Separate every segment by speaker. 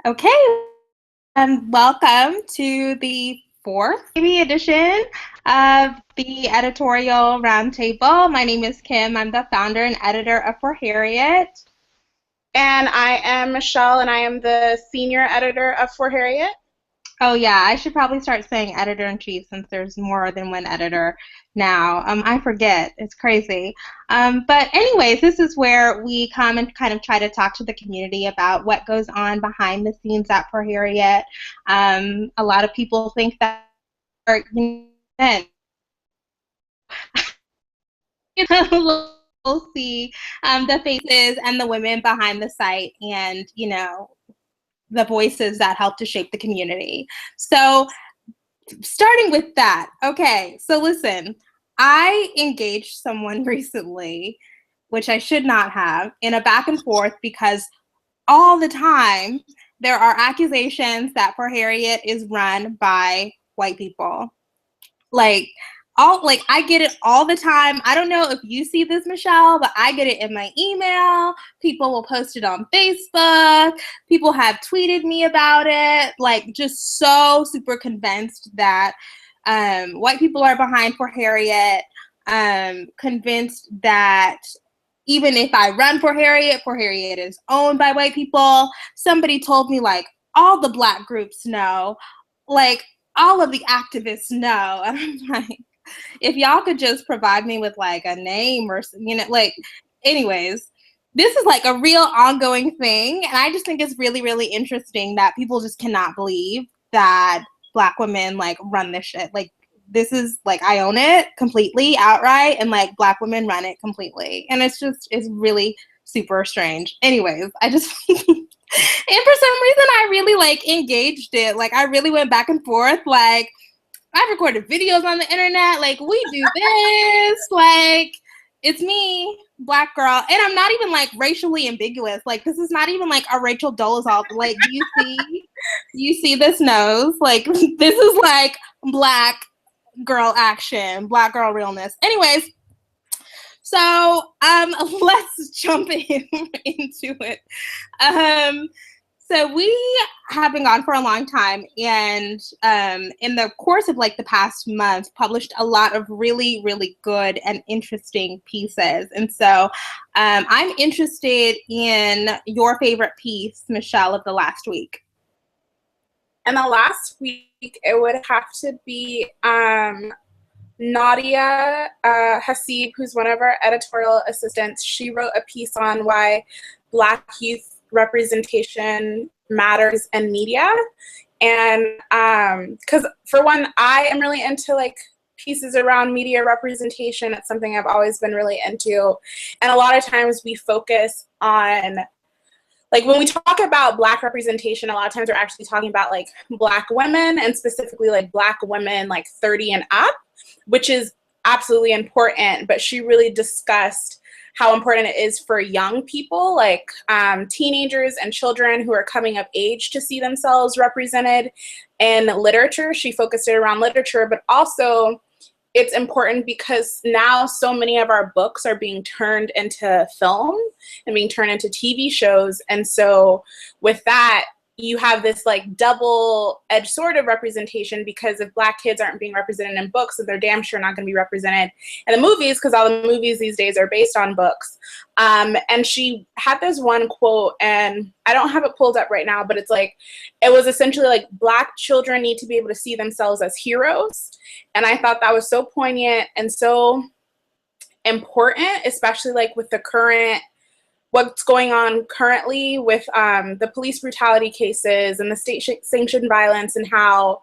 Speaker 1: Okay, and welcome to the fourth maybe edition of the Editorial Roundtable. My name is Kim. I'm the founder and editor of For Harriet.
Speaker 2: And I am Michelle, and I am the senior editor of For Harriet.
Speaker 1: Oh yeah, I should probably start saying editor-in-chief since there's more than one editor now. I forget. It's crazy. But anyways, this is where we come and kind of try to talk to the community about what goes on behind the scenes at For Harriet. A lot of people think that men we'll see the faces and the women behind the site and, the voices that help to shape the community. So starting with that, okay, so listen, I engaged someone recently, which I should not have, in a back and forth because all the time there are accusations that For Harriet is run by white people. I get it all the time. I don't know if you see this, Michelle, but I get it in my email. People will post it on Facebook. People have tweeted me about it. Just so super convinced that white people are behind For Harriet. Convinced that even if I run For Harriet is owned by white people. Somebody told me all the Black groups know. All of the activists know. And I'm like, if y'all could just provide me with a name or anyways, this is a real ongoing thing, and I just think it's really, really interesting that people just cannot believe that Black women run this shit. This is I own it completely outright, and Black women run it completely, and it's really super strange. Anyways, I just and for some reason I really engaged it. I really went back and forth. I've recorded videos on the internet. We do this. It's me, Black girl. And I'm not even racially ambiguous. This is not even a Rachel Dolezal. You see this nose? This is Black girl action, Black girl realness. Anyways, so let's jump into it. So we have been gone for a long time, and in the course of the past month, published a lot of really, really good and interesting pieces. And so I'm interested in your favorite piece, Michelle, of the last week.
Speaker 2: And the last week, it would have to be Nadia Hasib, who's one of our editorial assistants. She wrote a piece on why Black youth representation matters in media. And because for one, I am really into pieces around media representation. It's something I've always been really into. And a lot of times we focus on when we talk about Black representation, a lot of times we're actually talking about Black women, and specifically Black women 30 and up, which is absolutely important. But she really discussed how important it is for young people, teenagers and children who are coming of age, to see themselves represented in literature. She focused it around literature, but also it's important because now so many of our books are being turned into film and being turned into TV shows. And so with that, you have this double-edged sword of representation, because if Black kids aren't being represented in books, then they're damn sure not going to be represented in the movies, because all the movies these days are based on books. And she had this one quote, and I don't have it pulled up right now, but it's it was essentially Black children need to be able to see themselves as heroes. And I thought that was so poignant and so important, especially with the current what's going on currently with the police brutality cases and the state-sanctioned violence, and how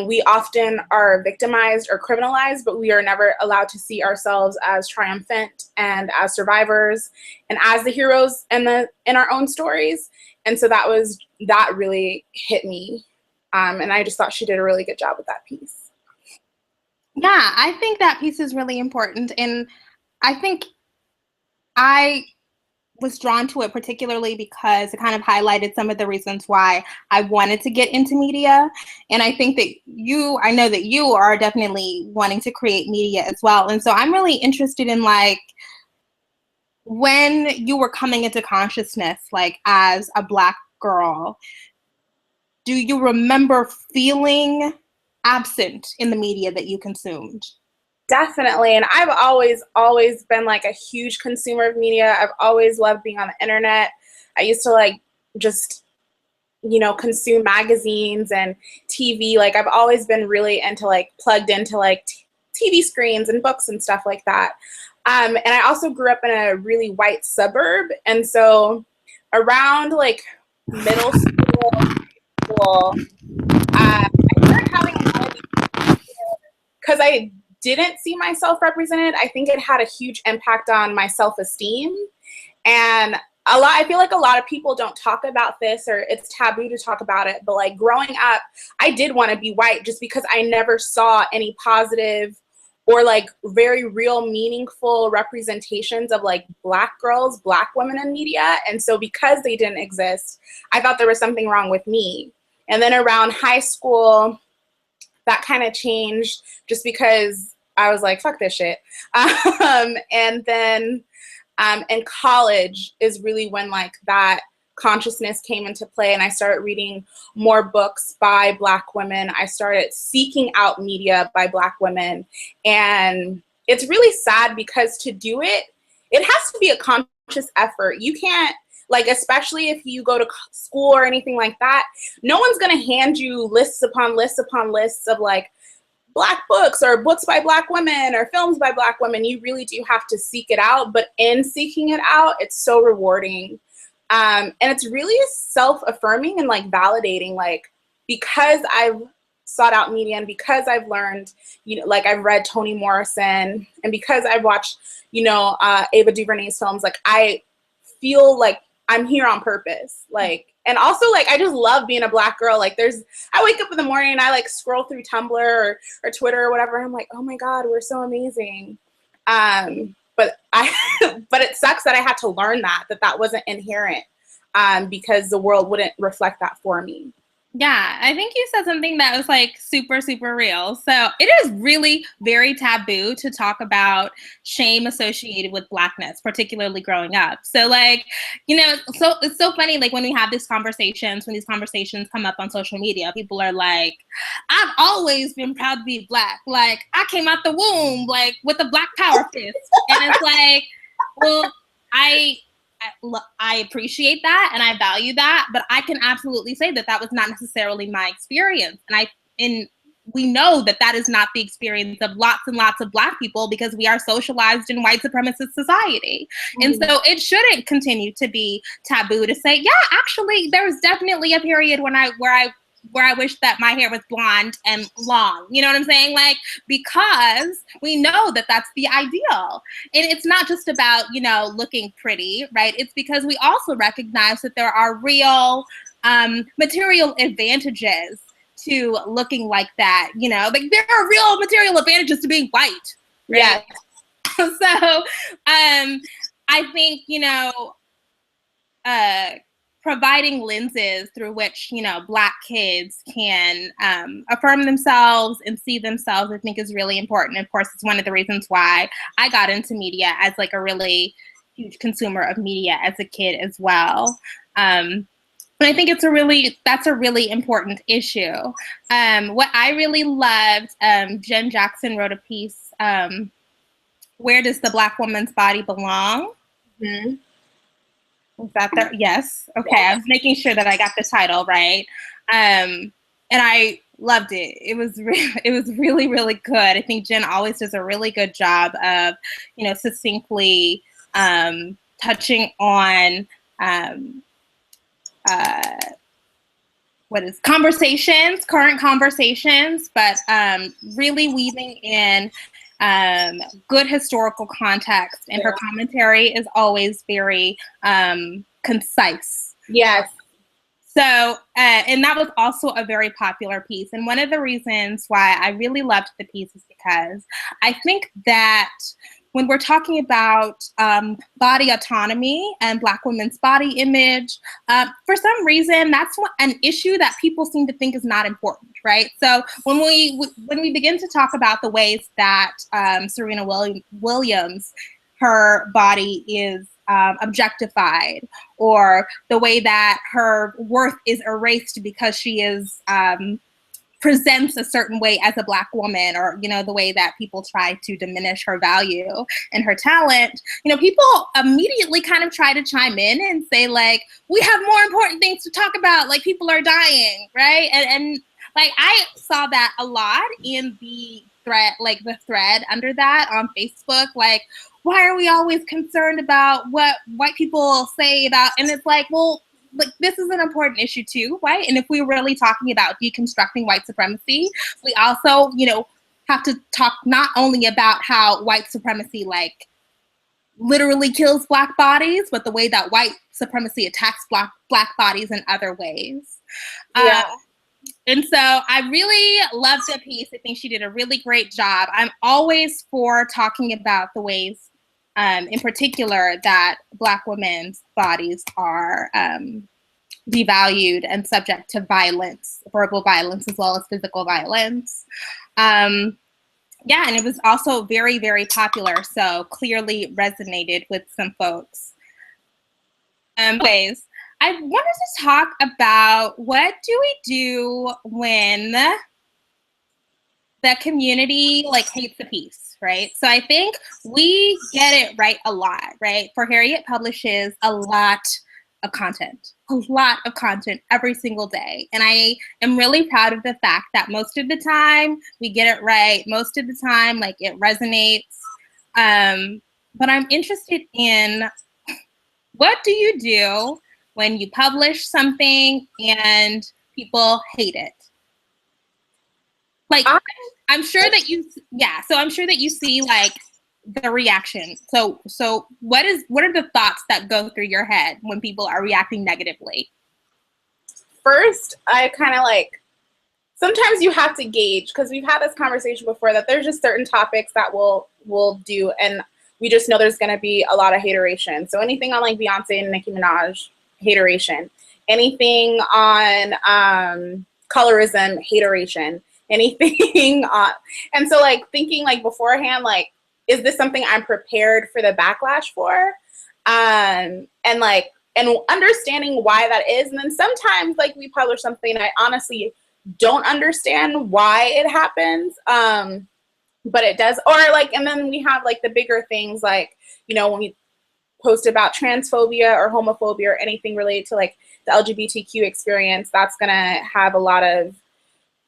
Speaker 2: we often are victimized or criminalized, but we are never allowed to see ourselves as triumphant and as survivors and as the heroes in our own stories. And so that really hit me. And I just thought she did a really good job with that piece.
Speaker 1: Yeah, I think that piece is really important. And I think I was drawn to it particularly because it kind of highlighted some of the reasons why I wanted to get into media. And I think that I know that you are definitely wanting to create media as well. And so I'm really interested in when you were coming into consciousness, as a Black girl, do you remember feeling absent in the media that you consumed?
Speaker 2: Definitely. And I've always been like a huge consumer of media. I've always loved being on the internet. I used to like just, consume magazines and TV. Like I've always been really into like plugged into like TV screens and books and stuff like that. And I also grew up in a really white suburb. And so around like middle school, I started having a lot of these, because I didn't see myself represented. I think it had a huge impact on my self-esteem. And I feel like a lot of people don't talk about this, or it's taboo to talk about it. But like growing up, I did want to be white just because I never saw any positive or like very real meaningful representations of like Black girls, Black women in media. And so because they didn't exist, I thought there was something wrong with me. And then around high school, that kind of changed just because I was like, fuck this shit. And then in college is really when like that consciousness came into play, and I started reading more books by Black women. I started seeking out media by Black women. And it's really sad because to do it, it has to be a conscious effort. You can't, like, especially if you go to school or anything like that, no one's going to hand you lists upon lists upon lists of like Black books or books by Black women or films by Black women. You really do have to seek it out. But in seeking it out, it's so rewarding. And it's really self-affirming and like validating, like, because I've sought out media and because I've learned, like I've read Toni Morrison, and because I've watched, Ava DuVernay's films, like I feel like I'm here on purpose. Like, and also like, I just love being a Black girl. Like I wake up in the morning and I like scroll through Tumblr or Twitter or whatever. And I'm like, oh my God, we're so amazing. But it sucks that I had to learn that wasn't inherent, because the world wouldn't reflect that for me.
Speaker 1: Yeah, I think you said something that was like super, super real. So it is really very taboo to talk about shame associated with Blackness, particularly growing up. So like, so it's so funny, like when we have these conversations, when these conversations come up on social media, people are like, I've always been proud to be Black. Like I came out the womb, like with a Black power fist. And it's like, well, I appreciate that and I value that, but I can absolutely say that was not necessarily my experience. And we know that is not the experience of lots and lots of Black people, because we are socialized in white supremacist society. Mm-hmm. And so it shouldn't continue to be taboo to say, yeah, actually, there was definitely a period where I wish that my hair was blonde and long. You know what I'm saying? Like, because we know that that's the ideal. And it's not just about, looking pretty, right? It's because we also recognize that there are real material advantages to looking like that. Like there are real material advantages to being white. Right? Yeah. So I think, providing lenses through which, Black kids can affirm themselves and see themselves, I think is really important. Of course, it's one of the reasons why I got into media as like a really huge consumer of media as a kid as well. And I think that's a really important issue. What I really loved, Jen Jackson wrote a piece, Where Does the Black Woman's Body Belong? Mm-hmm. Is that there? Yes. Okay. Yeah. I was making sure that I got the title right. And I loved it. It was really, really good. I think Jen always does a really good job of, succinctly touching on current conversations, but really weaving in good historical context, and her commentary is always very concise.
Speaker 2: Yes.
Speaker 1: So, and that was also a very popular piece. And one of the reasons why I really loved the piece is because I think that when we're talking about body autonomy and Black women's body image, for some reason, that's an issue that people seem to think is not important, right? So when we begin to talk about the ways that Serena Williams, her body is objectified, or the way that her worth is erased because she is presents a certain way as a Black woman, or, you know, the way that people try to diminish her value and her talent, you know, people immediately kind of try to chime in and say, like, we have more important things to talk about, like people are dying, right? And like, I saw that a lot in the thread, like the thread under that on Facebook, like, why are we always concerned about what white people say about, and it's like, well, like, this is an important issue too, right? And if we're really talking about deconstructing white supremacy, we also, you know, have to talk not only about how white supremacy, like, literally kills Black bodies, but the way that white supremacy attacks Black bodies in other ways.
Speaker 2: Yeah.
Speaker 1: And so I really loved the piece. I think she did a really great job. I'm always for talking about the ways, in particular, that Black women's bodies are devalued and subject to violence, verbal violence, as well as physical violence. Yeah, and it was also very, very popular, so clearly resonated with some folks. Anyways, I wanted to talk about, what do we do when the community, like, hates the piece, right? So I think we get it right a lot, right? For Harriet publishes a lot of content every single day. And I am really proud of the fact that most of the time we get it right. Most of the time, like, it resonates. But I'm interested in, what do you do when you publish something and people hate it? Like, I'm sure that you, yeah, so I'm sure that you see, like, the reaction. So what are the thoughts that go through your head when people are reacting negatively?
Speaker 2: First, I kind of like, sometimes you have to gauge, because we've had this conversation before, that there's just certain topics that we'll do, and we just know there's going to be a lot of hateration. So anything on, like, Beyonce and Nicki Minaj, hateration. Anything on colorism, hateration. Anything on, and so, like, thinking, like, beforehand, like, is this something I'm prepared for the backlash for? And like, and understanding why that is. And then sometimes, like, we publish something and I honestly don't understand why it happens. But it does, or like, and then we have, like, the bigger things, like, you know, when we post about transphobia or homophobia or anything related to, like, the LGBTQ experience, that's gonna have a lot of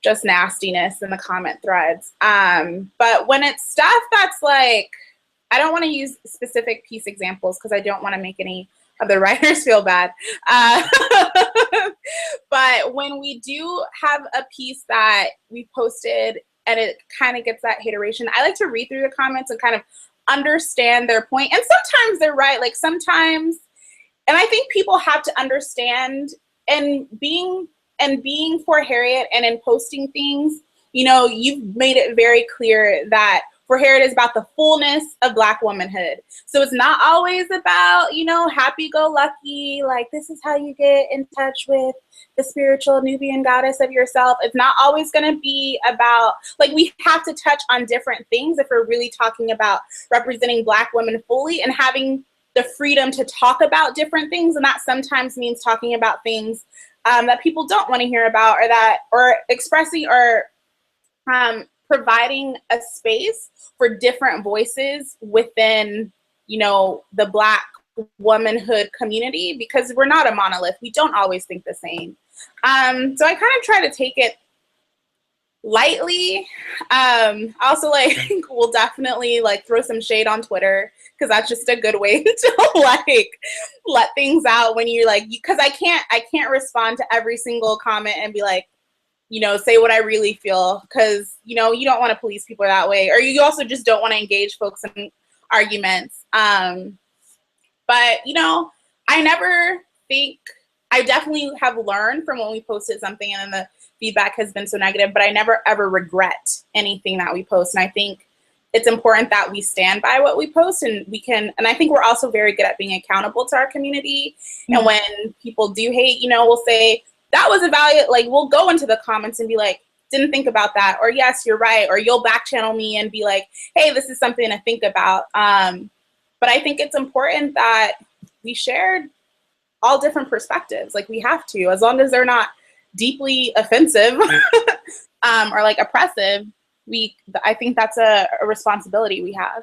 Speaker 2: just nastiness in the comment threads. But when it's stuff that's like, I don't want to use specific piece examples because I don't want to make any of the writers feel bad. But when we do have a piece that we posted and it kind of gets that hateration, I like to read through the comments and kind of understand their point. And sometimes they're right. Like, sometimes, and I think people have to understand, and being For Harriet and in posting things, you know, you've made it very clear that For Harriet is about the fullness of Black womanhood. So it's not always about, you know, happy-go-lucky, like, this is how you get in touch with the spiritual Nubian goddess of yourself. It's not always going to be about, like, we have to touch on different things if we're really talking about representing Black women fully and having the freedom to talk about different things. And that sometimes means talking about things that people don't want to hear about, or expressing, or providing a space for different voices within, you know, the Black womanhood community, because we're not a monolith. We don't always think the same. So I kind of try to take it lightly. Also, like, we'll definitely, like, throw some shade on Twitter, because that's just a good way to, like, let things out when you're like, because I can't respond to every single comment and be like, you know, say what I really feel, because, you know, you don't want to police people that way, or you also just don't want to engage folks in arguments. But, you know, I definitely have learned from when we posted something and then the feedback has been so negative, but I never ever regret anything that we post. And I think it's important that we stand by what we post, and and I think we're also very good at being accountable to our community. Mm-hmm. And when people do hate, you know, we'll say, that was a value, like, we'll go into the comments and be like, didn't think about that, or yes, you're right, or you'll back channel me and be like, hey, this is something to think about. But I think it's important that we shared all different perspectives. Like, we have to, as long as they're not deeply offensive or like oppressive, I think that's a responsibility we have.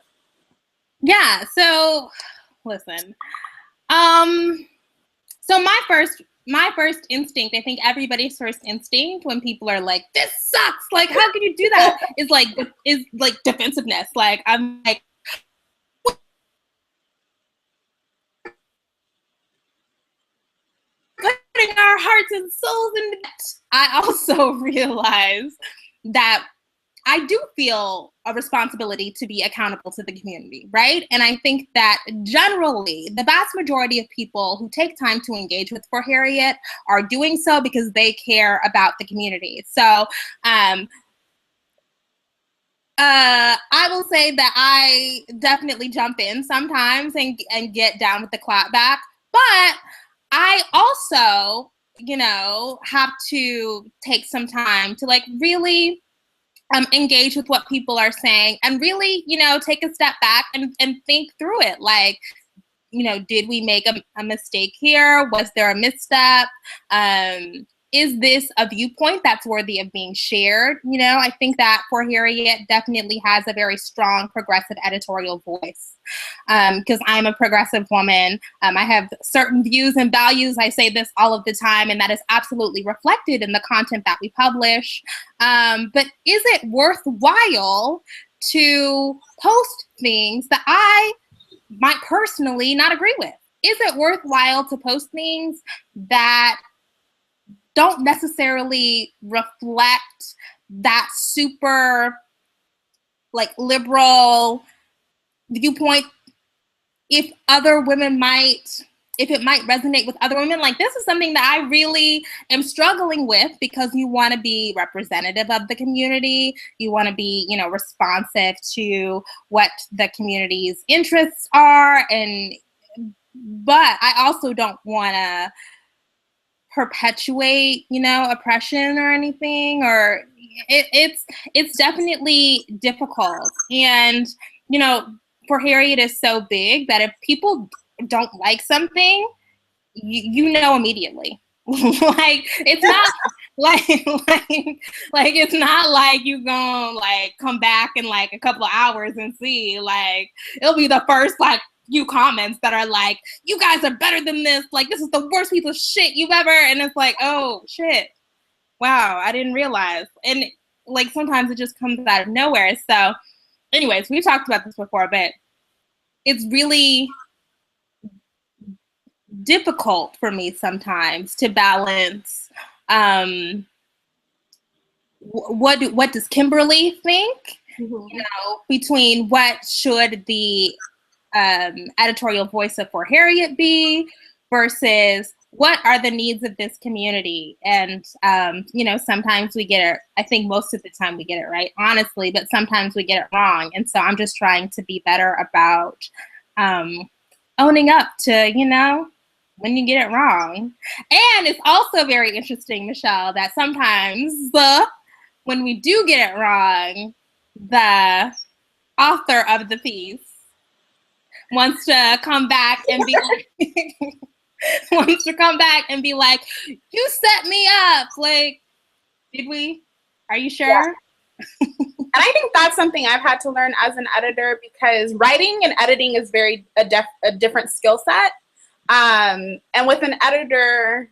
Speaker 1: Yeah, so listen. So my first instinct, I think everybody's first instinct when people are like, this sucks, like, how can you do that? is like defensiveness. Like, I'm like, putting our hearts and souls into that. I also realize that I do feel a responsibility to be accountable to the community, right? And I think that generally the vast majority of people who take time to engage with For Harriet are doing so because they care about the community. So I will say that I definitely jump in sometimes and get down with the clap back, but I also, have to take some time to like really engage with what people are saying and really, take a step back and think through it. Like, did we make a mistake here? Was there a misstep? Is this a viewpoint that's worthy of being shared? I think that For Harriet definitely has a very strong progressive editorial voice. Because I'm a progressive woman. I have certain views and values. I say this all of the time, and that is absolutely reflected in the content that we publish. But is it worthwhile to post things that I might personally not agree with? Is it worthwhile to post things that don't necessarily reflect that super like liberal viewpoint if it might resonate with other women? Like, this is something that I really am struggling with, because you want to be representative of the community. You want to be, responsive to what the community's interests are. But I also don't want to perpetuate, oppression or anything, or it's definitely difficult. And, For Harriet is so big that if people don't like something, you know immediately. Like, it's not like it's not like you gonna like come back in like a couple of hours and see. Like, it'll be the first like few comments that are like, you guys are better than this, like, this is the worst piece of shit you've ever, and it's like, oh shit, wow, I didn't realize. And like, sometimes it just comes out of nowhere. So anyways, we've talked about this before, but it's really difficult for me sometimes to balance what does Kimberly think, between what should the editorial voice of For Harriet be versus what are the needs of this community. And sometimes we get it, I think most of the time we get it right, honestly, but sometimes we get it wrong. And so I'm just trying to be better about owning up to, when you get it wrong. And it's also very interesting, Michelle, that sometimes when we do get it wrong, the author of the piece wants to come back and be like, you set me up. Like, did we? Are you sure?
Speaker 2: Yeah. And I think that's something I've had to learn as an editor, because writing and editing is a different skill set. And with an editor,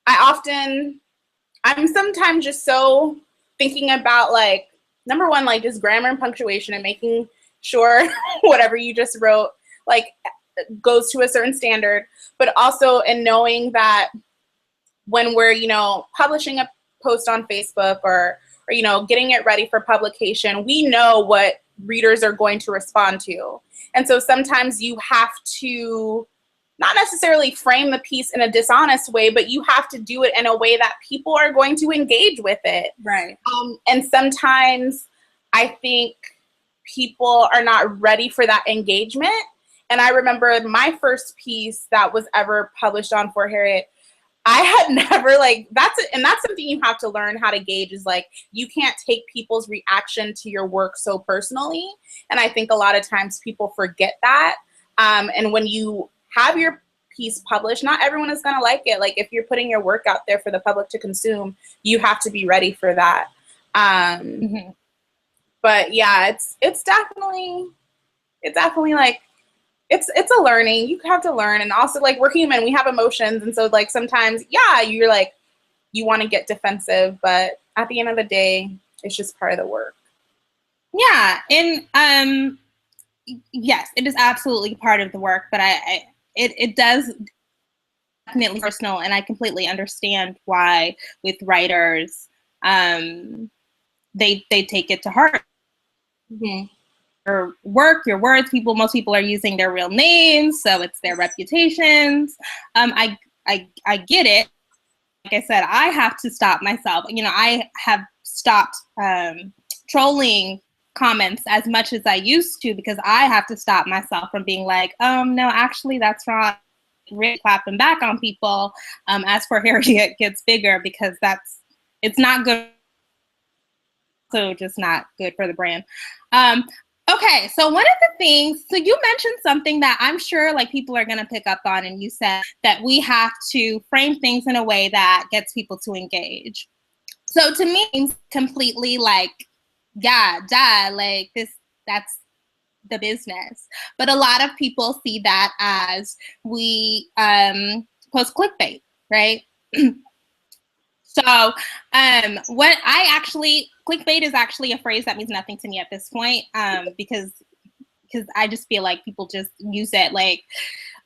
Speaker 2: I'm sometimes just so thinking about, like, number one, like, just grammar and punctuation and making sure whatever you just wrote, like, goes to a certain standard, but also in knowing that when we're, publishing a post on Facebook or getting it ready for publication, we know what readers are going to respond to. And so sometimes you have to not necessarily frame the piece in a dishonest way, but you have to do it in a way that people are going to engage with it.
Speaker 1: Right.
Speaker 2: And sometimes I think people are not ready for that engagement. And I remember my first piece that was ever published on For Harriet, I had never, like, that's something you have to learn how to gauge, is like, you can't take people's reaction to your work so personally. And I think a lot of times people forget that. And when you have your piece published. Not everyone is going to like it. Like, if you're putting your work out there for the public to consume, you have to be ready for that. But yeah, it's definitely like, it's a learning. You have to learn. And also, like, we're human, we have emotions. And so, like, sometimes, yeah, you're like, you want to get defensive, but at the end of the day, it's just part of the work.
Speaker 1: Yeah. And yes, it is absolutely part of the work, but it does definitely personal, and I completely understand why with writers, they take it to heart. Your work, your words, most people are using their real names, so it's their reputations. I get it. Like I said, I have to stop myself. I have stopped trolling comments as much as I used to, because I have to stop myself from being like, no, actually that's wrong. Really clapping back on people as For Harriet gets bigger, because it's not good. So just not good for the brand. Okay, so one of the things, so you mentioned something that I'm sure like people are going to pick up on, and you said that we have to frame things in a way that gets people to engage. So to me, it's completely like, yeah, duh, like that's the business. But a lot of people see that as we post clickbait, right? So clickbait is actually a phrase that means nothing to me at this point, because I just feel like people just use it like,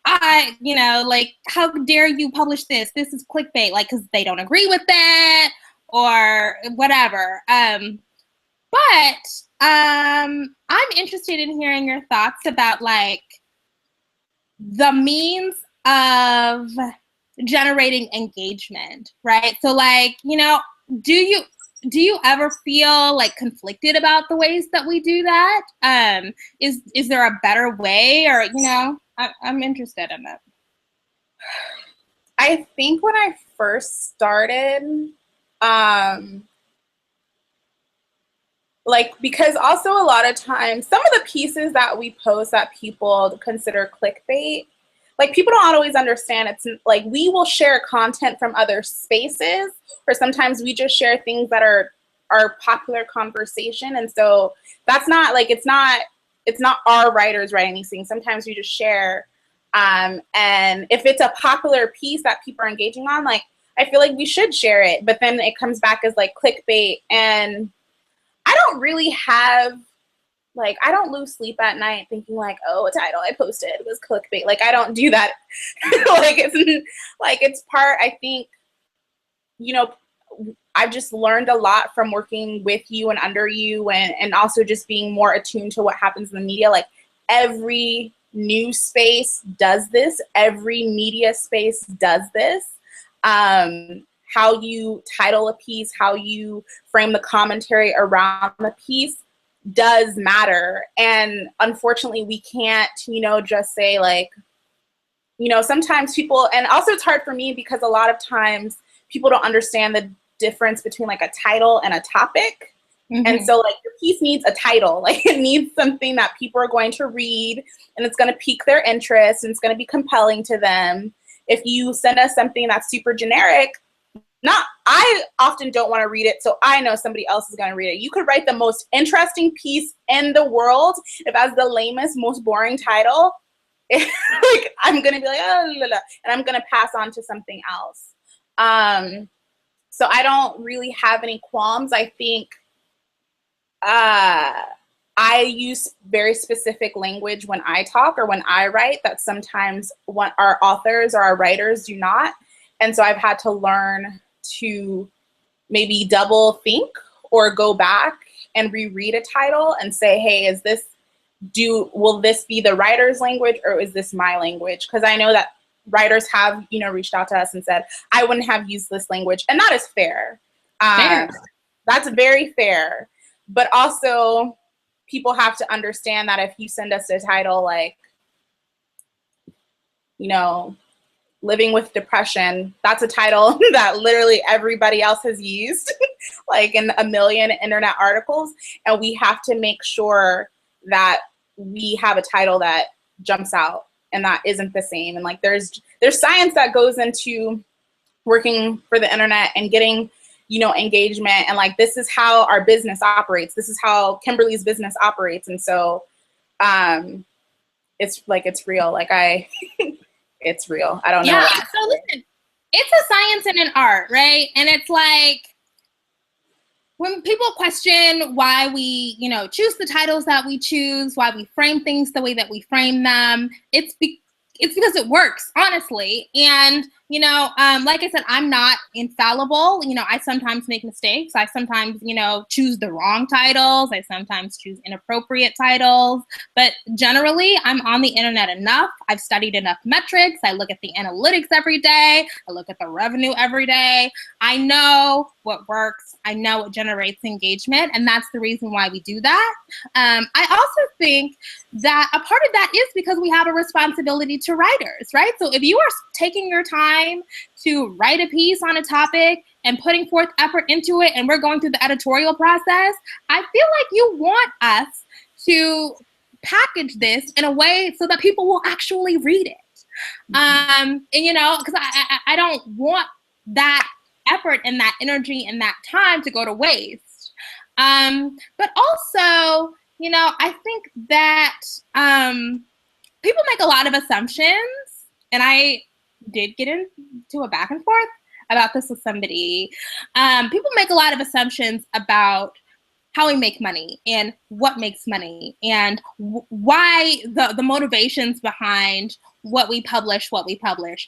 Speaker 1: like, how dare you publish this? This is clickbait, like, because they don't agree with it or whatever. But I'm interested in hearing your thoughts about like the means of generating engagement, right? So like, do you ever feel like conflicted about the ways that we do that? Is there a better way, or I'm interested in it.
Speaker 2: I think when I first started, like, because also a lot of times some of the pieces that we post that people consider clickbait, like, people don't always understand. It's like, we will share content from other spaces, or sometimes we just share things that are popular conversation. And so that's not like, it's not our writers writing these things. Sometimes we just share. And if it's a popular piece that people are engaging on, like, I feel like we should share it, but then it comes back as like clickbait. And I don't really have, like, I don't lose sleep at night thinking like, oh, a title I posted was clickbait. Like, I don't do that. It's part, I think, I've just learned a lot from working with you and under you, and also just being more attuned to what happens in the media. Like, every news space does this. Every media space does this. How you title a piece, how you frame the commentary around the piece does matter. And unfortunately, we can't, just say like, sometimes people, and also it's hard for me because a lot of times people don't understand the difference between like a title and a topic. And so like, your piece needs a title, like, it needs something that people are going to read, and it's going to pique their interest, and it's going to be compelling to them. If you send us something that's super generic, I often don't want to read it, so I know somebody else is going to read it. You could write the most interesting piece in the world. If it has the lamest, most boring title, like, I'm going to be like, oh, la, la, and I'm going to pass on to something else. So I don't really have any qualms. I think I use very specific language when I talk or when I write that sometimes our authors or our writers do not. And so I've had to learn to maybe double think or go back and reread a title and say, hey, will this be the writer's language, or is this my language? Because I know that writers have, reached out to us and said, I wouldn't have used this language. And that is fair. That's very fair. But also, people have to understand that if you send us a title like, Living with Depression, that's a title that literally everybody else has used, like in a million internet articles. And we have to make sure that we have a title that jumps out and that isn't the same. And like there's science that goes into working for the internet and getting, you know, engagement, and like this is how our business operates. This is how Kimberly's business operates. And so it's like it's real. Like it's real. I don't know.
Speaker 1: Yeah. So listen, it's a science and an art, right? And it's like when people question why we, you know, choose the titles that we choose, why we frame things the way that we frame them, it's because it works, honestly. And, you know, like I said, I'm not infallible. You know, I sometimes make mistakes. I sometimes, you know, choose the wrong titles. I sometimes choose inappropriate titles. But generally, I'm on the internet enough. I've studied enough metrics. I look at the analytics every day. I look at the revenue every day. I know what works. I know what generates engagement. And that's the reason why we do that. I also think that a part of that is because we have a responsibility to writers, right? So if you are taking your time to write a piece on a topic and putting forth effort into it, and we're going through the editorial process, I feel like you want us to package this in a way so that people will actually read it. And, you know, because I don't want that effort and that energy and that time to go to waste. But also, you know, I think that people make a lot of assumptions, and I did get into a back and forth about this with somebody. People make a lot of assumptions about how we make money and what makes money and why the motivations behind what we publish.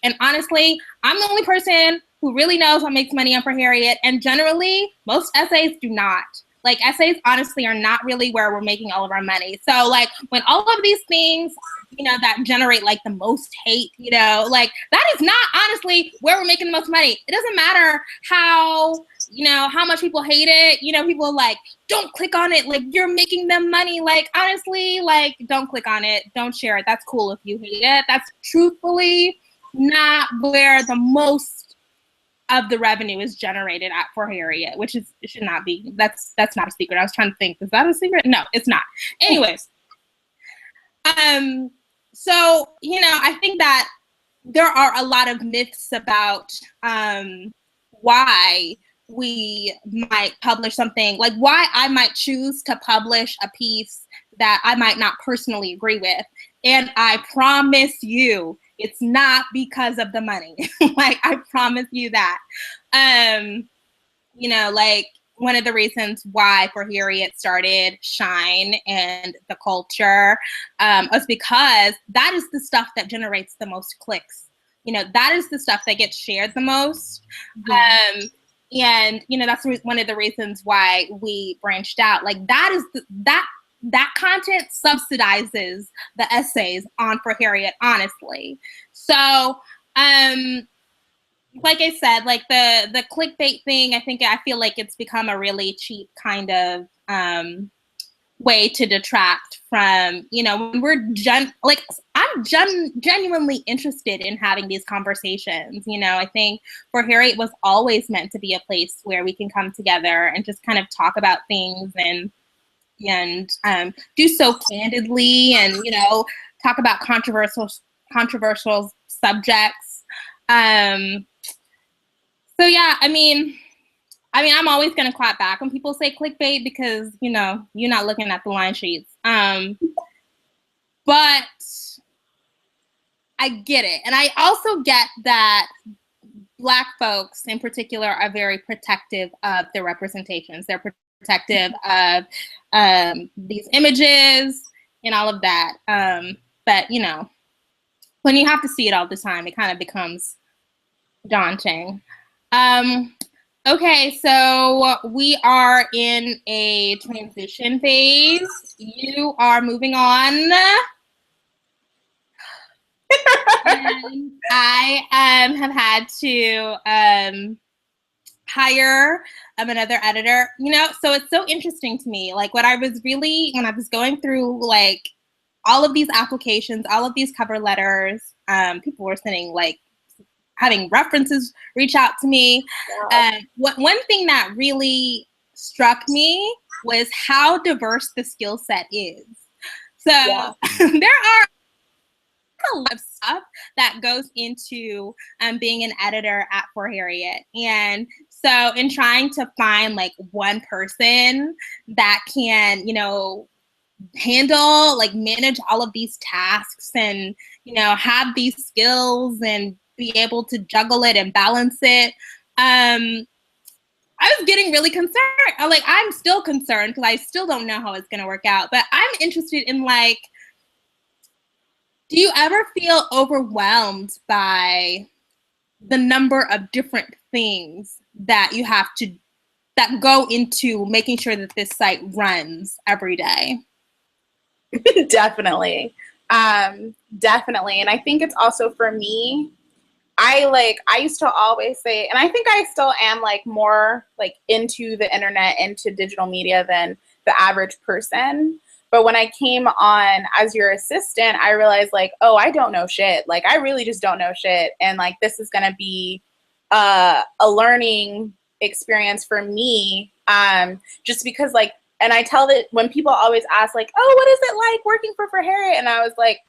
Speaker 1: And honestly, I'm the only person who really knows what makes money on For Harriet, and generally, most essays do not. Like, essays, honestly, are not really where we're making all of our money. So, like, when all of these things, you know, that generate, like, the most hate, you know, like, that is not, honestly, where we're making the most money. It doesn't matter how, you know, how much people hate it. You know, people are like, don't click on it. Like, you're making them money. Like, honestly, like, don't click on it. Don't share it. That's cool if you hate it. That's truthfully not where the most of the revenue is generated at For Harriet, which is, it should not be. That's not a secret. I was trying to think, is that a secret? No, it's not. Anyways, so, you know, I think that there are a lot of myths about why we might publish something, like why I might choose to publish a piece that I might not personally agree with. And I promise you, it's not because of the money. Like, I promise you that. You know, like, one of the reasons why For Harriet started Shine and the culture was because that is the stuff that generates the most clicks. You know, that is the stuff that gets shared the most. And, you know, that's one of the reasons why we branched out. Like, that is that content subsidizes the essays on For Harriet, honestly. So, like I said, like the clickbait thing, I feel like it's become a really cheap kind of way to detract from, you know, when we're I'm genuinely interested in having these conversations. You know, I think For Harriet was always meant to be a place where we can come together and just kind of talk about things and do so candidly, and, you know, talk about controversial subjects. So yeah, I mean, I'm always gonna clap back when people say clickbait because, you know, you're not looking at the line sheets. But I get it, and I also get that Black folks in particular are very protective of their representations. They're protective of these images and all of that. But, you know, when you have to see it all the time, it kind of becomes daunting. Okay, so we are in a transition phase. You are moving on. And I have had to hire another editor, you know, so it's so interesting to me. Like, when I was going through, like, all of these applications, all of these cover letters, people were sending, like, having references reach out to me.
Speaker 2: Wow.
Speaker 1: One thing that really struck me was how diverse the skill set is. So there are a lot of stuff that goes into being an editor at For Harriet. And so in trying to find like one person that can, you know, handle, like manage all of these tasks and, you know, have these skills and be able to juggle it and balance it, I was getting really concerned. I'm still concerned because I still don't know how it's going to work out. But I'm interested in, like, do you ever feel overwhelmed by the number of different things that you have to, that go into making sure that this site runs every day?
Speaker 2: Definitely. Definitely. And I think it's also for me, I used to always say, and I think I still am like more like into the internet, into digital media than the average person. But when I came on as your assistant, I realized like, oh, I don't know shit. Like, I really just don't know shit. And like, this is going to be a learning experience for me. Just because like, and I tell that when people always ask like, oh, what is it like working for Harriet? And I was like,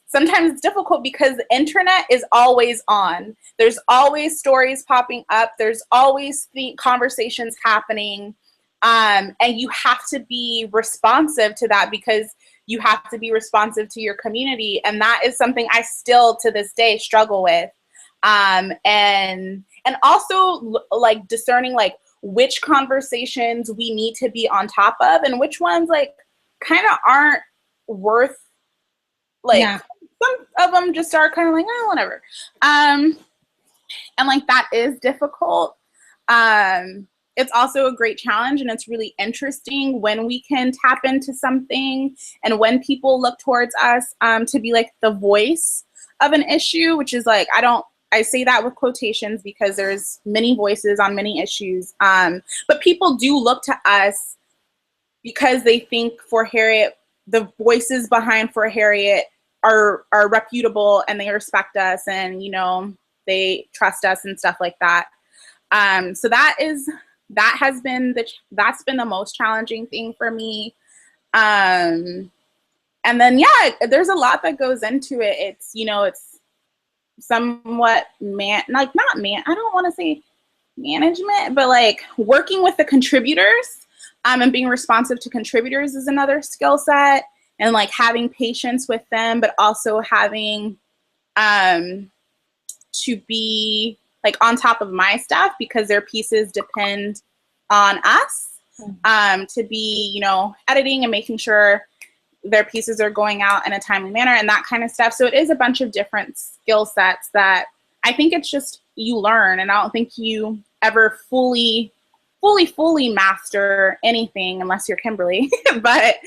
Speaker 2: sometimes it's difficult because the internet is always on. There's always stories popping up. There's always conversations happening. And you have to be responsive to that because you have to be responsive to your community. And that is something I still to this day struggle with. And also like discerning like which conversations we need to be on top of and which ones like kind of aren't worth like, yeah. Some of them just are kind of like, oh, whatever. And like, that is difficult. It's also a great challenge, and it's really interesting when we can tap into something and when people look towards us to be like the voice of an issue, which is like, I say that with quotations because there's many voices on many issues. But people do look to us because they think For Harriet, the voices behind For Harriet are reputable and they respect us and, you know, they trust us and stuff like that. So that's been the most challenging thing for me. And then, yeah, there's a lot that goes into it. It's, you know, it's somewhat I don't want to say management, but like working with the contributors and being responsive to contributors is another skill set. And like having patience with them, but also having to be like on top of my staff because their pieces depend on us to be, you know, editing and making sure their pieces are going out in a timely manner and that kind of stuff. So it is a bunch of different skill sets that I think it's just you learn, and I don't think you ever fully master anything unless you're Kimberly. But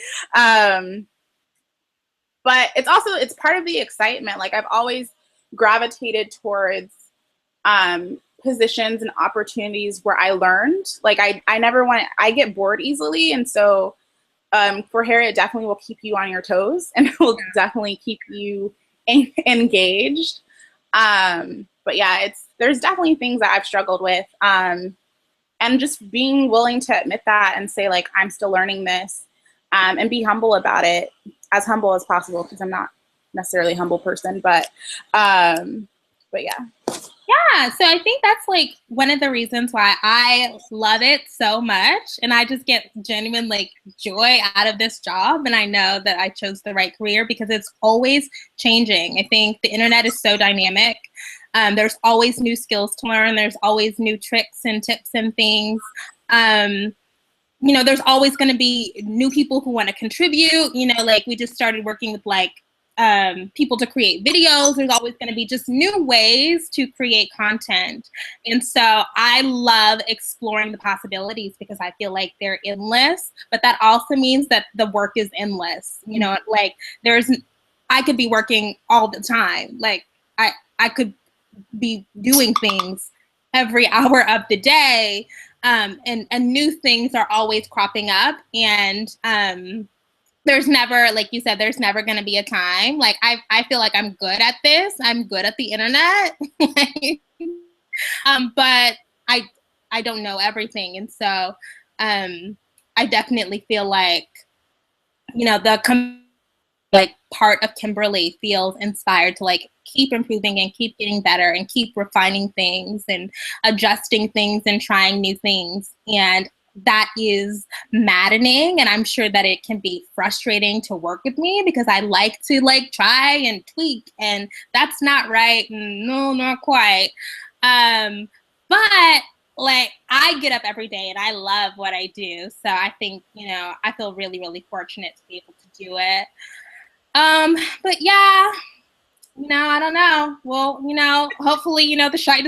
Speaker 2: it's part of the excitement. Like, I've always gravitated towards positions and opportunities where I learned. Like, I get bored easily. And so For Harriet definitely will keep you on your toes and it will definitely keep you engaged. But yeah, there's definitely things that I've struggled with. And just being willing to admit that and say, like, I'm still learning this, and be humble about it, as humble as possible, because I'm not necessarily a humble person, but yeah.
Speaker 1: Yeah, so I think that's like one of the reasons why I love it so much, and I just get genuine like joy out of this job, and I know that I chose the right career because it's always changing. I think the internet is so dynamic. There's always new skills to learn. There's always new tricks and tips and things. You know, there's always going to be new people who want to contribute. You know, like we just started working with like people to create videos. There's always going to be just new ways to create content. And so I love exploring the possibilities because I feel like they're endless, but that also means that the work is endless. You know, like I could be working all the time. Like I could be doing things every hour of the day. And new things are always cropping up. And there's never, like you said, there's never going to be a time. Like, I feel like I'm good at this. I'm good at the internet. But I don't know everything. And so I definitely feel like, you know, the like part of Kimberly feels inspired to like keep improving and keep getting better and keep refining things and adjusting things and trying new things. And that is maddening, and I'm sure that it can be frustrating to work with me because I like to like try and tweak, and that's not right. No, not quite. But like I get up every day and I love what I do. So I think, you know, I feel really, really fortunate to be able to do it. But yeah, you know, I don't know. Well, you know, hopefully, you know, the site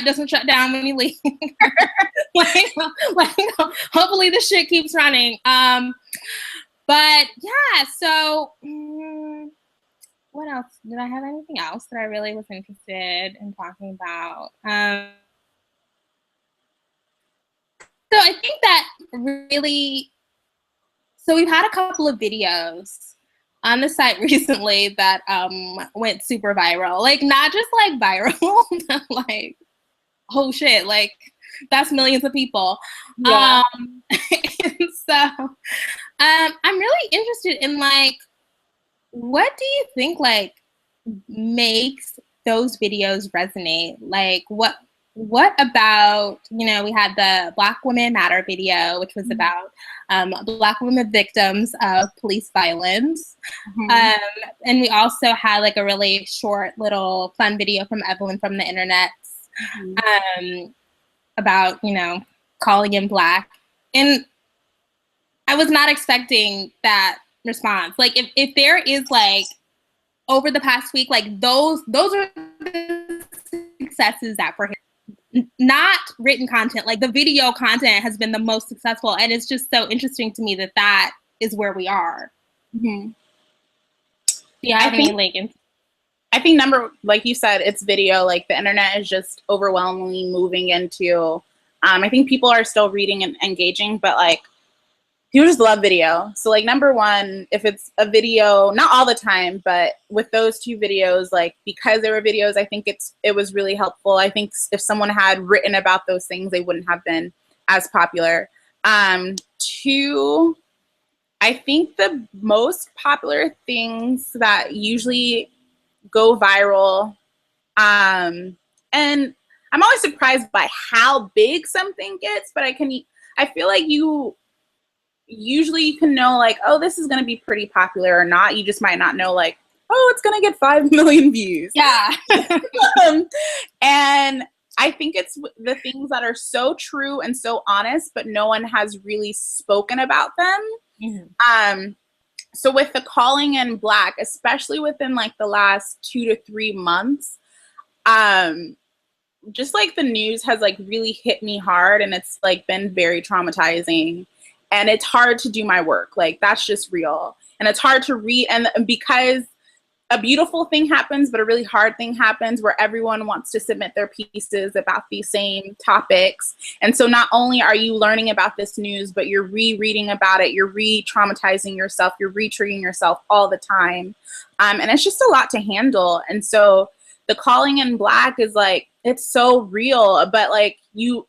Speaker 1: doesn't shut down when you leave. like, hopefully the shit keeps running. But yeah, so what else? Did I have anything else that I really was interested in talking about? So I think that really, so we've had a couple of videos on the site recently that went super viral. Like not just like viral, but like, oh shit, like that's millions of people.
Speaker 2: Yeah.
Speaker 1: And so I'm really interested in like, what do you think like makes those videos resonate? Like what about, you know, we had the Black Women Matter video, which was about Black women victims of police violence. And we also had like a really short little fun video from Evelyn from the internet about, you know, calling in Black. And I was not expecting that response. Like if there is like over the past week, like those are the successes that for him, not written content, like the video content has been the most successful. And it's just so interesting to me that that is where we are. Do you have any like?
Speaker 3: I think like you said, it's video. Like the internet is just overwhelmingly moving into, I think people are still reading and engaging, but like people just love video. So like number one, if it's a video, not all the time, but with those two videos, like because they were videos, I think it was really helpful. I think if someone had written about those things, they wouldn't have been as popular. Two, I think the most popular things that usually go viral, and I'm always surprised by how big something gets, but I feel like you can know like, oh, this is going to be pretty popular or not. You just might not know like, oh, it's going to get 5 million views.
Speaker 1: Yeah.
Speaker 3: And I think it's the things that are so true and so honest, but no one has really spoken about them. So with the calling in Black, especially within like the last 2 to 3 months, just like the news has like really hit me hard, and it's like been very traumatizing, and it's hard to do my work. Like that's just real, and it's hard to read, and because a beautiful thing happens, but a really hard thing happens where everyone wants to submit their pieces about these same topics. And so not only are you learning about this news, but you're rereading about it, you're re-traumatizing yourself, you're re-triggering yourself all the time. And it's just a lot to handle. And so the calling in Black is like, it's so real, but like I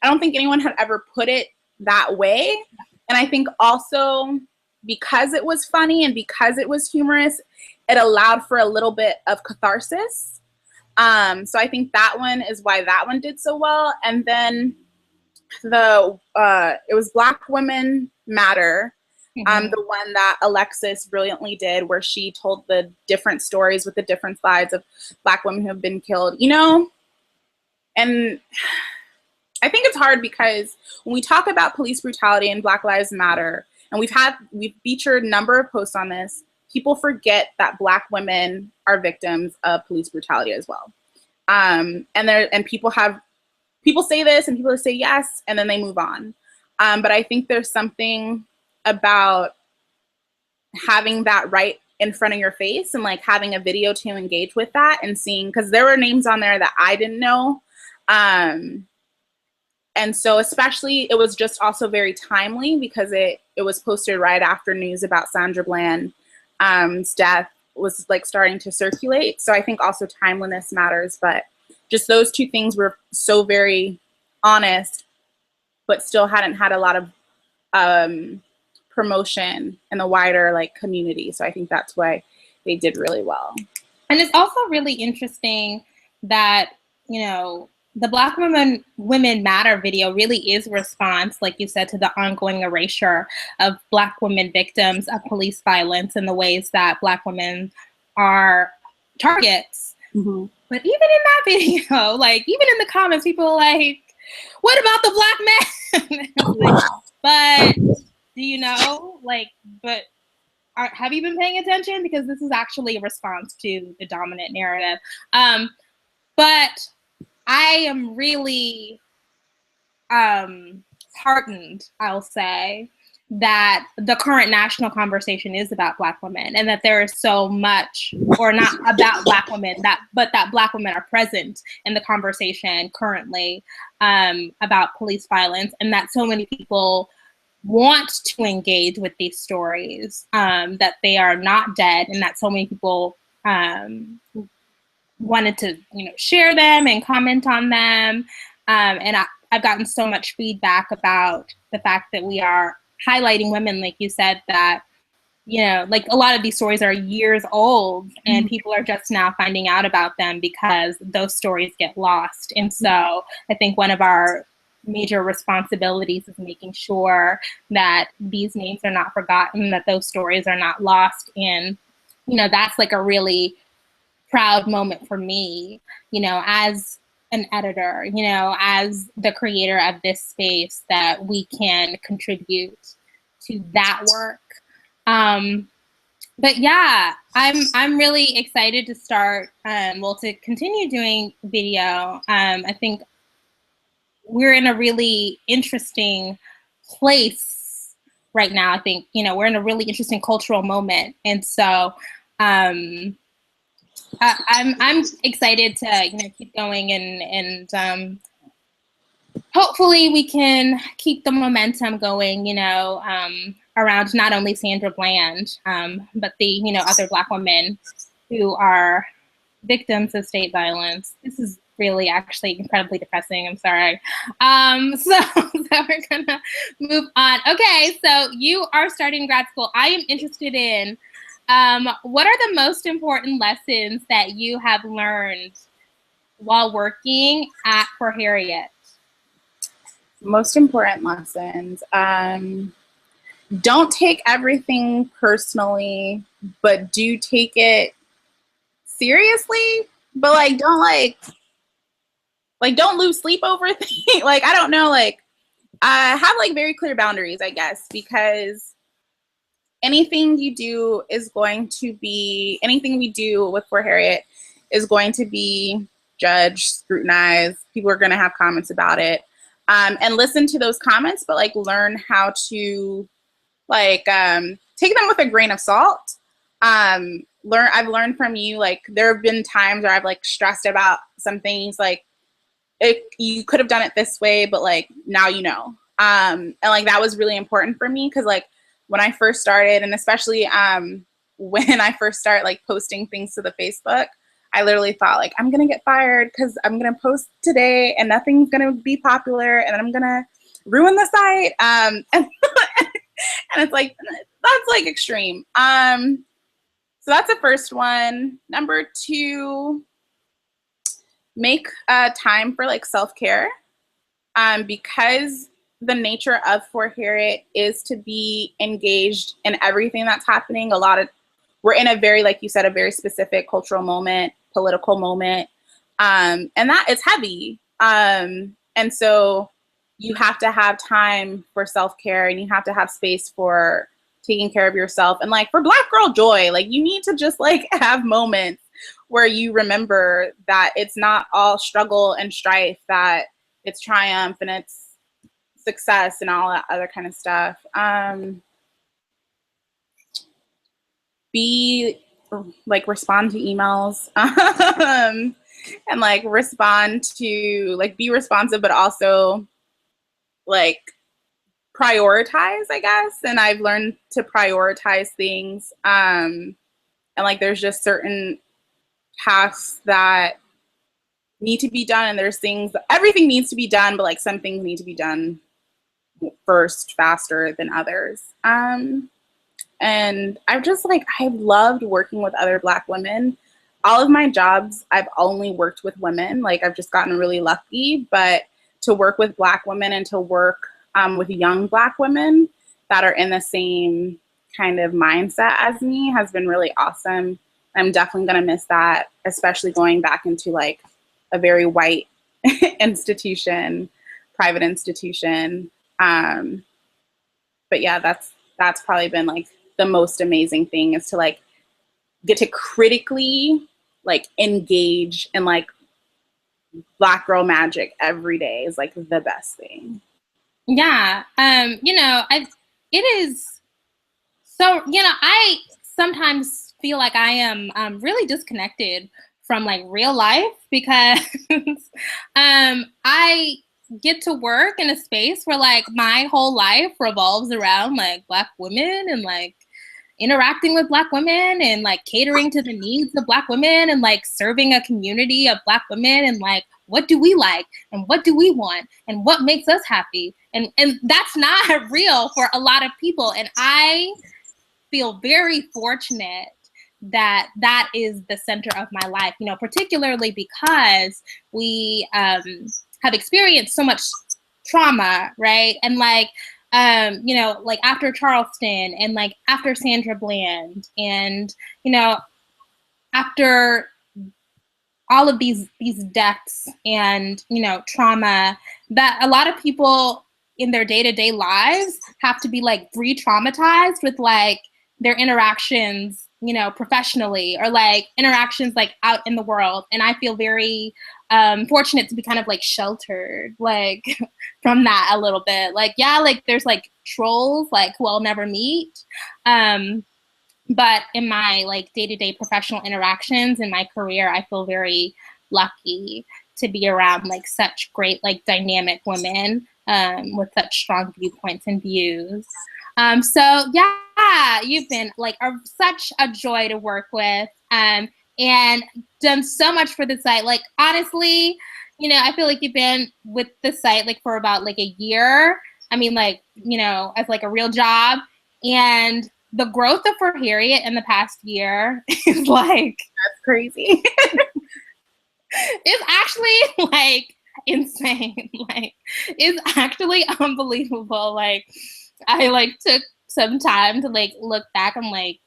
Speaker 3: don't think anyone had ever put it that way. And I think also, because it was funny and because it was humorous, it allowed for a little bit of catharsis. So I think that one is why that one did so well. And then it was Black Women Matter, the one that Alexis brilliantly did, where she told the different stories with the different sides of Black women who have been killed, you know? And I think it's hard because when we talk about police brutality and Black Lives Matter, and we've featured a number of posts on this, people forget that Black women are victims of police brutality as well. And people say this and people say yes, and then they move on. But I think there's something about having that right in front of your face and like having a video to engage with that and seeing, because there were names on there that I didn't know. And so especially it was just also very timely because it was posted right after news about Sandra Bland's death was like starting to circulate. So I think also timeliness matters, but just those two things were so very honest, but still hadn't had a lot of promotion in the wider like community. So I think that's why they did really well.
Speaker 1: And it's also really interesting that, you know, the Black Women Matter video really is a response, like you said, to the ongoing erasure of Black women victims of police violence and the ways that Black women are targets.
Speaker 3: Mm-hmm.
Speaker 1: But even in that video, like, even in the comments, people are like, what about the Black man? Like, but do you know, like, but have you been paying attention? Because this is actually a response to the dominant narrative. But I am really heartened, I'll say, that the current national conversation is about Black women, and that there is so much, or not about Black women, but that Black women are present in the conversation currently about police violence, and that so many people want to engage with these stories, that they are not dead, and that so many people wanted to, you know, share them and comment on them. And I've gotten so much feedback about the fact that we are highlighting women, like you said, that, you know, like a lot of these stories are years old and people are just now finding out about them because those stories get lost. And so I think one of our major responsibilities is making sure that these names are not forgotten, that those stories are not lost. And, you know, that's like a really proud moment for me, you know, as an editor, you know, as the creator of this space, that we can contribute to that work. But yeah, I'm really excited to start, to continue doing video. I think we're in a really interesting place right now. I think, you know, we're in a really interesting cultural moment. And so I'm excited to, you know, keep going and hopefully we can keep the momentum going, you know, around not only Sandra Bland, but the, you know, other Black women who are victims of state violence. This is really actually incredibly depressing. I'm sorry. So we're gonna move on. Okay, so you are starting grad school. I am interested in what are the most important lessons that you have learned while working at For Harriet?
Speaker 3: Most important lessons. Don't take everything personally, but do take it seriously. But like, don't lose sleep over things. Like, I don't know, like, have like very clear boundaries, I guess, because anything you do is going to be, anything we do with For Harriet is going to be judged, scrutinized. People are going to have comments about it. And listen to those comments, but like learn how to like take them with a grain of salt. I've learned from you, like there have been times where I've like stressed about some things, like you could have done it this way, but like now you know. And like that was really important for me because like when I first started, and especially when I first started like posting things to the Facebook, I literally thought like, I'm going to get fired because I'm going to post today and nothing's going to be popular and I'm going to ruin the site. And it's like, that's like extreme. So that's the first one. Number 2, make time for like self-care. Because the nature of For Harriet is to be engaged in everything that's happening. We're in a very, like you said, a very specific cultural moment, political moment, and that it's heavy. And so you have to have time for self-care and you have to have space for taking care of yourself. And like for Black girl joy, like you need to just like have moments where you remember that it's not all struggle and strife, that it's triumph and it's success and all that other kind of stuff. Respond to emails and like respond to like be responsive, but also like prioritize, I guess. And I've learned to prioritize things. And like there's just certain tasks that need to be done, and there's things, everything needs to be done, but like some things need to be done first faster than others. And I've loved working with other Black women. All of my jobs, I've only worked with women. Like, I've just gotten really lucky, but to work with Black women and to work with young Black women that are in the same kind of mindset as me has been really awesome. I'm definitely gonna miss that, especially going back into like a very white institution, private institution. But yeah, that's probably been like the most amazing thing, is to like get to critically like engage in like Black girl magic every day is like the best thing.
Speaker 1: Yeah. It is so, I sometimes feel like I am really disconnected from like real life, because I get to work in a space where like my whole life revolves around like Black women and like interacting with Black women and like catering to the needs of Black women and like serving a community of Black women and like, what do we like and what do we want and what makes us happy? And that's not real for a lot of people. And I feel very fortunate that that is the center of my life, particularly because we have experienced so much trauma, right? And like, like after Charleston and like after Sandra Bland and, after all of these deaths and, trauma, that a lot of people in their day-to-day lives have to be like re-traumatized with like their interactions, professionally, or like interactions like out in the world. And I feel very fortunate to be kind of like sheltered like from that a little bit. Like, yeah, like there's like trolls like who I'll never meet. But in my like day-to-day professional interactions in my career, I feel very lucky to be around like such great like dynamic women with such strong viewpoints and views. So yeah, you've been like such a joy to work with, and done so much for the site. Like honestly, I feel like you've been with the site like for about like a year. I mean, like, as like a real job, and the growth of For Harriet in the past year is like,
Speaker 3: that's crazy.
Speaker 1: It's actually like insane. Like, it's actually unbelievable. Like, I like took some time to like look back on like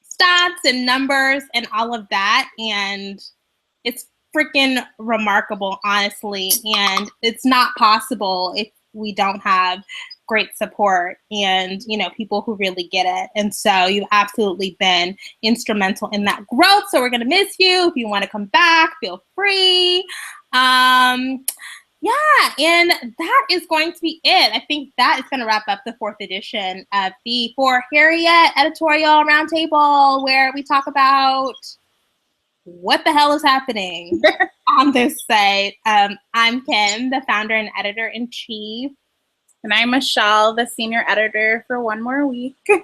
Speaker 1: stats and numbers and all of that, and it's freaking remarkable, honestly. And it's not possible if we don't have great support and, people who really get it. And so you've absolutely been instrumental in that growth. So we're going to miss you. If you want to come back, feel free. Yeah, and that is going to be it. I think that is going to wrap up the 4th edition of the For Harriet Editorial Roundtable, where we talk about what the hell is happening on this site. I'm Kim, the founder and editor-in-chief.
Speaker 3: And I'm Michelle, the senior editor for one more week.
Speaker 1: So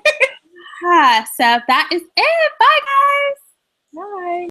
Speaker 1: that is it. Bye, guys.
Speaker 3: Bye.